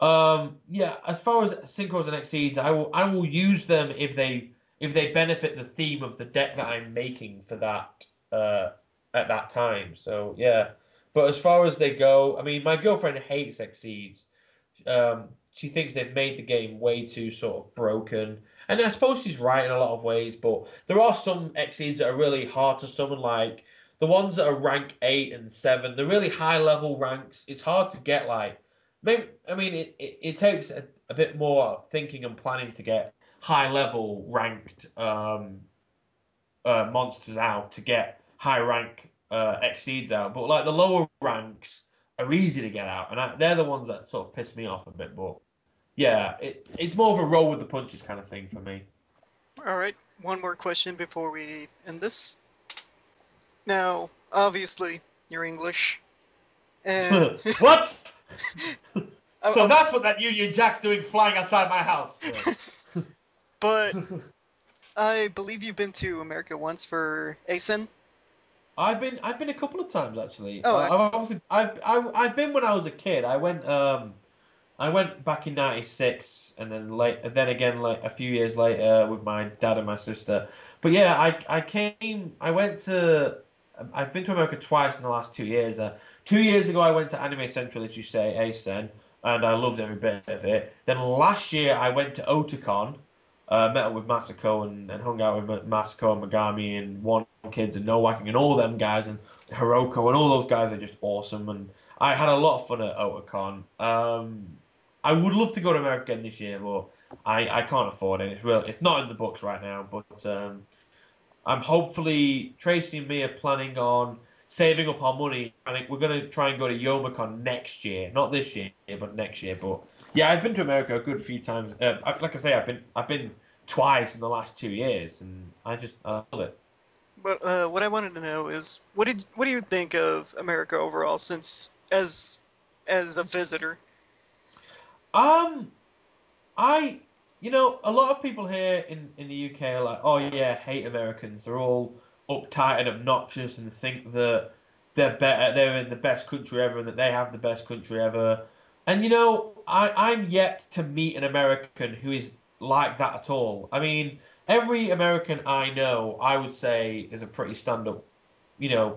yeah, as far as synchros and exceeds, I will use them if they benefit the theme of the deck that I'm making for that uh at that time. So yeah, but as far as they go, I mean, my girlfriend hates exceeds. She thinks they've made the game way too sort of broken, and I suppose she's right in a lot of ways. But there are some exceeds that are really hard to summon, like the ones that are rank 8 and 7. The really high level ranks, it's hard to get like. Maybe I mean it takes a bit more thinking and planning to get high level ranked monsters out to get high rank exceeds out, but like the lower ranks are easy to get out, and they're the ones that sort of piss me off a bit. But yeah, it's more of a roll with the punches kind of thing for me. All right, one more question before we end this. Now, obviously, you're English, and What? I So was, that's what that Union Jack's doing flying outside my house. but I believe you've been to America once for ASIN. I've been a couple of times actually. Oh, I've obviously I've been when I was a kid. I went back in '96, and then again like a few years later with my dad and my sister. But yeah, I went to I've been to America twice in the last 2 years. 2 years ago I went to Anime Central, as you say, ASEN, and I loved every bit of it. Then last year I went to Otakon, met up with Masako and hung out with Masako and Megami and One Kids and Nowacking and all them guys and Hiroko and all those guys are just awesome, and I had a lot of fun at Otakon. I would love to go to America again this year, but I can't afford it. It's not in the books right now. But I'm hopefully Tracy and me are planning on saving up our money. I think we're gonna try and go to Youmacon next year, not this year, but next year. But yeah, I've been to America a good few times. Like I say, I've been twice in the last 2 years, and I love it. but what I wanted to know is, what do you think of America overall, since as a visitor? Um, I, a lot of people here in the UK are like, oh yeah, hate Americans. They're all uptight and obnoxious and think that they're better, they're in the best country ever and that they have the best country ever. And I'm yet to meet an American who is like that at all. I mean, every American I know, I would say, is a pretty stand-up,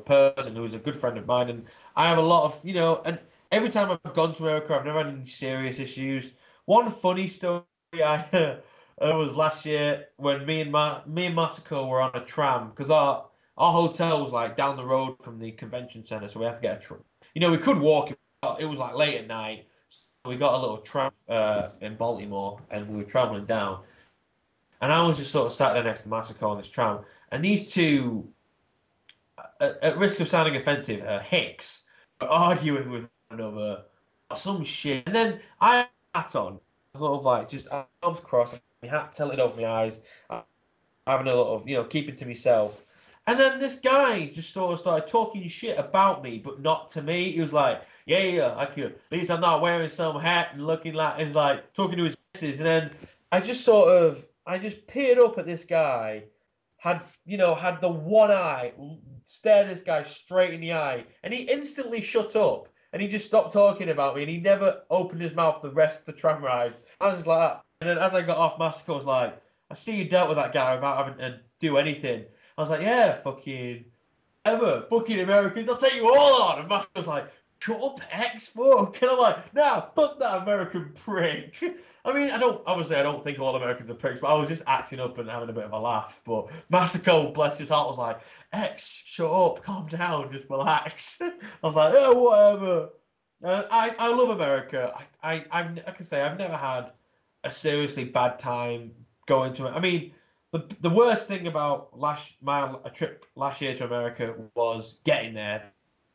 person who is a good friend of mine. And I have a lot of, and every time I've gone to America, I've never had any serious issues. One funny story I was last year when me and Masako were on a tram because our hotel was like down the road from the convention center, so we had to get a tram. We could walk. It was like late at night, so we got a little tram in Baltimore, and we were traveling down. And I was just sort of sat there next to Masako on this tram, and these two, at risk of sounding offensive, hicks, were arguing with one another some shit. And then I had a hat on, sort of like just arms crossed, my hat tilted over my eyes, having a lot of, keeping to myself. And then this guy just sort of started talking shit about me, but not to me. He was like, yeah, I could. At least I'm not wearing some hat and looking like he's like talking to his missus. And then I just peered up at this guy, had the one eye, stared this guy straight in the eye, and he instantly shut up. And he just stopped talking about me, and he never opened his mouth the rest of the tram ride. I was just like that. And then as I got off, Massacre was like, I see you dealt with that guy without having to do anything. I was like, yeah, fucking fucking Americans, I'll take you all on. And Matt was like, shut up, X, fuck. And I'm like, nah, fuck that American prick. I mean, I don't think all Americans are pricks, but I was just acting up and having a bit of a laugh. But Masako, bless his heart, was like, X, shut up, calm down, just relax. I was like, yeah, whatever. I love America. I can say I've never had a seriously bad time going to it. I mean, the worst thing about my trip last year to America was getting there.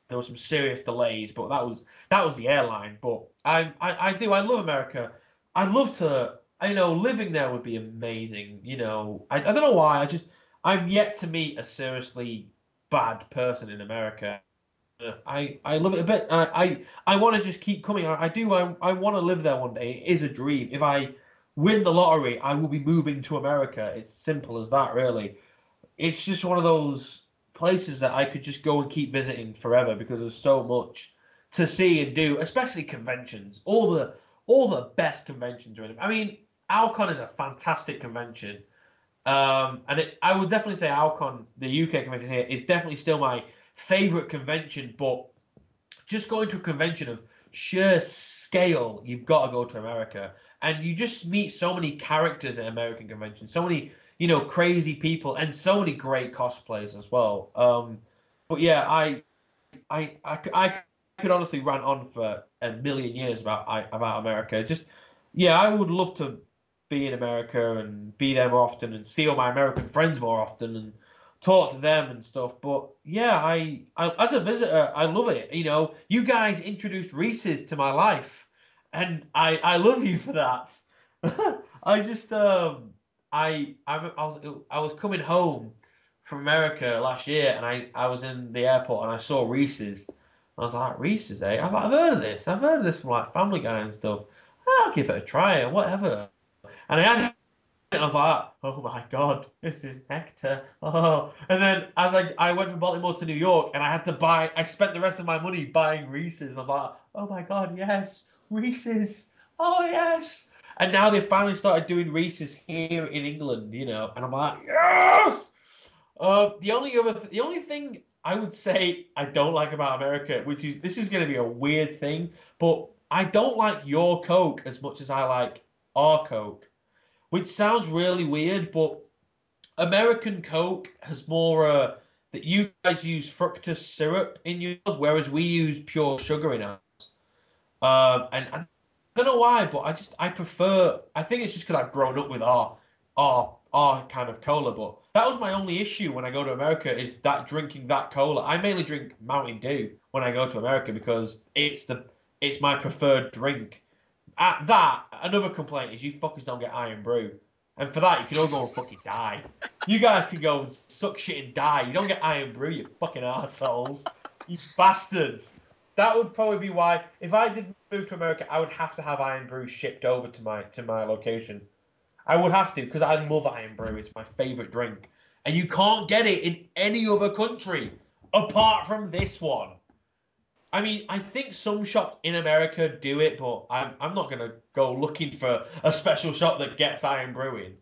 There were some serious delays, but that was the airline. But I love America. I'd love to. Living there would be amazing. I don't know why. I'm yet to meet a seriously bad person in America. I love it a bit. I want to just keep coming. I do. I want to live there one day. It is a dream. If I win the lottery, I will be moving to America. It's simple as that, really. It's just one of those places that I could just go and keep visiting forever because there's so much to see and do, especially conventions. All the best conventions are in. I mean, Alcon is a fantastic convention. I would definitely say Alcon, the UK convention here, is definitely still my favorite convention. But just going to a convention of sheer scale, you've got to go to America, and you just meet so many characters at American conventions, so many crazy people, and so many great cosplays as well. But yeah, I could honestly rant on for a million years about America. Just yeah, I would love to be in America and be there more often and see all my American friends more often and talk to them and stuff. But yeah, I as a visitor, I love it. You guys introduced Reese's to my life, and I love you for that. I just I was coming home from America last year, and I was in the airport and I saw Reese's. I was like, Reese's, eh? I was like, I've heard of this. I've heard of this from like Family Guy and stuff. I'll give it a try or whatever. And I had it, and I was like, oh my God, this is nectar. Oh. And then as I went from Baltimore to New York, and I spent the rest of my money buying Reese's. I was like, oh my God, yes, Reese's. Oh yes. And now they've finally started doing Reese's here in England, and I'm like, yes. The only thing I would say I don't like about America, this is going to be a weird thing, but I don't like your Coke as much as I like our Coke, which sounds really weird, but American Coke has more that you guys use fructose syrup in yours, whereas we use pure sugar in ours. And I don't know why, but I prefer. I think it's just because I've grown up with our kind of cola. But that was my only issue when I go to America is that drinking that cola. I mainly drink Mountain Dew when I go to America because it's my preferred drink. At that, another complaint is you fuckers don't get Iron Brew, and for that you can all go and fucking die. You guys can go and suck shit and die. You don't get Iron Brew, you fucking assholes. You bastards. That would probably be why, if I did move to America, I would have to have Iron Brew shipped over to my location. I would have to because I love Iron Brew. It's my favorite drink, and you can't get it in any other country apart from this one. I mean, I think some shops in America do it, but I'm not gonna go looking for a special shop that gets Iron Brew in.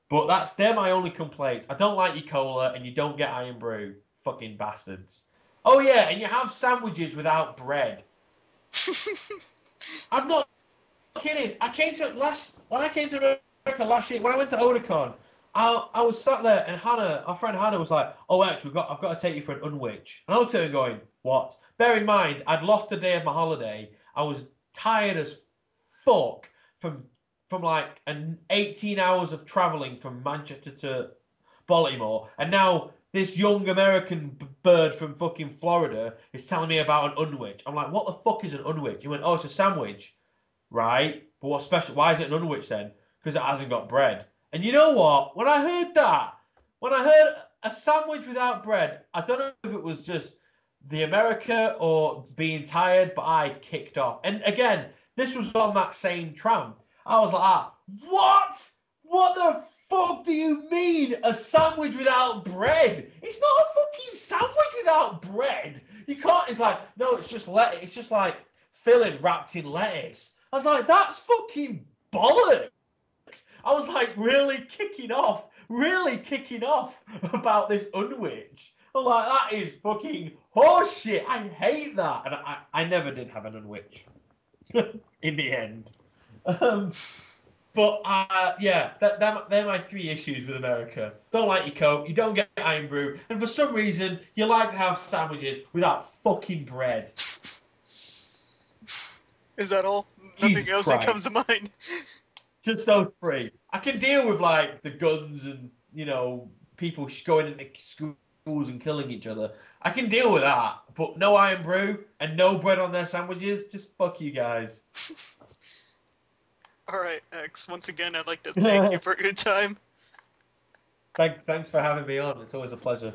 But they're my only complaints. I don't like your cola, and you don't get Iron Brew, fucking bastards. Oh yeah, and you have sandwiches without bread. I'm not kidding. When I came to America last year, when I went to Otakon, I was sat there and our friend Hannah was like, "Oh, X, I've got to take you for an unwich." And I looked at her going, "What?" Bear in mind, I'd lost a day of my holiday. I was tired as fuck from like an 18 hours of traveling from Manchester to Baltimore, and now this young American bird from fucking Florida is telling me about an unwich. I'm like, what the fuck is an unwich? He went, oh, it's a sandwich. Right? But what's special? Why is it an unwich then? Because it hasn't got bread. And you know what? When I heard a sandwich without bread, I don't know if it was just the America or being tired, but I kicked off. And again, this was on that same tram. I was like, what? What the fuck do you mean a sandwich without bread? It's not a fucking sandwich without bread. You can't. It's like, no, it's just lettuce. It's just like filling wrapped in lettuce. I was like, that's fucking bollocks. I was like really kicking off about this unwich. I'm like, that is fucking horseshit. I hate that. And I never did have an unwich in the end. But yeah, they're my three issues with America. Don't like your Coke, you don't get Iron Brew, and for some reason, you like to have sandwiches without fucking bread. Is that all? Jesus Nothing else that comes to Christ. mind? Just those three. I can deal with like the guns and people going into schools and killing each other. I can deal with that, but no Iron Brew and no bread on their sandwiches. Just fuck you guys. All right, X. Once again, I'd like to thank you for your time. Thanks for having me on. It's always a pleasure.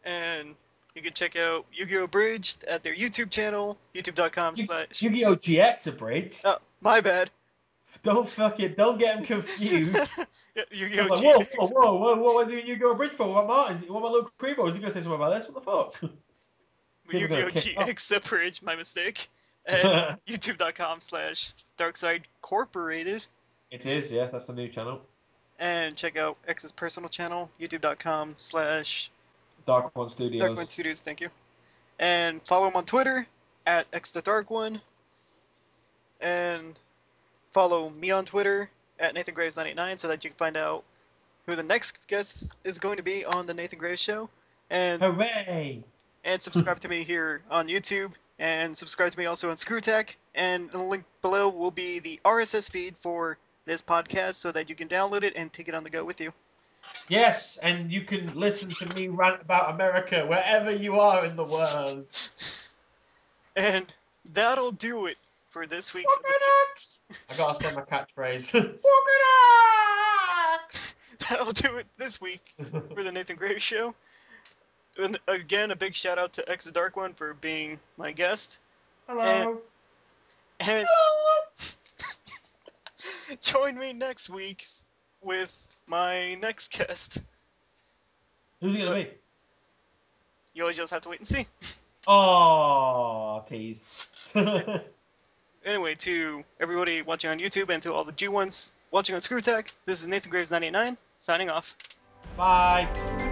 And you can check out Yu-Gi-Oh! Abridged at their YouTube channel, youtube.com/ Yu-Gi-Oh! GX Abridged. Oh, my bad. Don't get them confused. Yeah, Yu-Gi-Oh! Like, whoa, what do Yu-Gi-Oh! Abridged for? What Martin? What my little Primo? Is he gonna say something about this? What the fuck? Yu-Gi-Oh! GX Abridged, my mistake. At youtube.com/ darksidecorporated. It is, yes, that's a new channel. And check out X's personal channel, youtube.com/ Dark One Studios. Dark One Studios, thank you. And follow him on Twitter at xthedarkone. And follow me on Twitter at NathanGraves989 so that you can find out who the next guest is going to be on the Nathan Graves Show. And hooray! And subscribe to me here on YouTube. And subscribe to me also on ScrewTech. And the link below will be the RSS feed for this podcast so that you can download it and take it on the go with you. Yes, and you can listen to me rant about America wherever you are in the world. And that'll do it for this week's episode. I gotta say my catchphrase. that'll do it this week for the Nathan Graves Show. And again, a big shout out to xthedarkone for being my guest. Hello. And join me next week with my next guest. Who's it gonna be? You always just have to wait and see. Oh, tease. Anyway, to everybody watching on YouTube and to all the G ones watching on ScrewTech, this is Nathan Graves 99 signing off. Bye.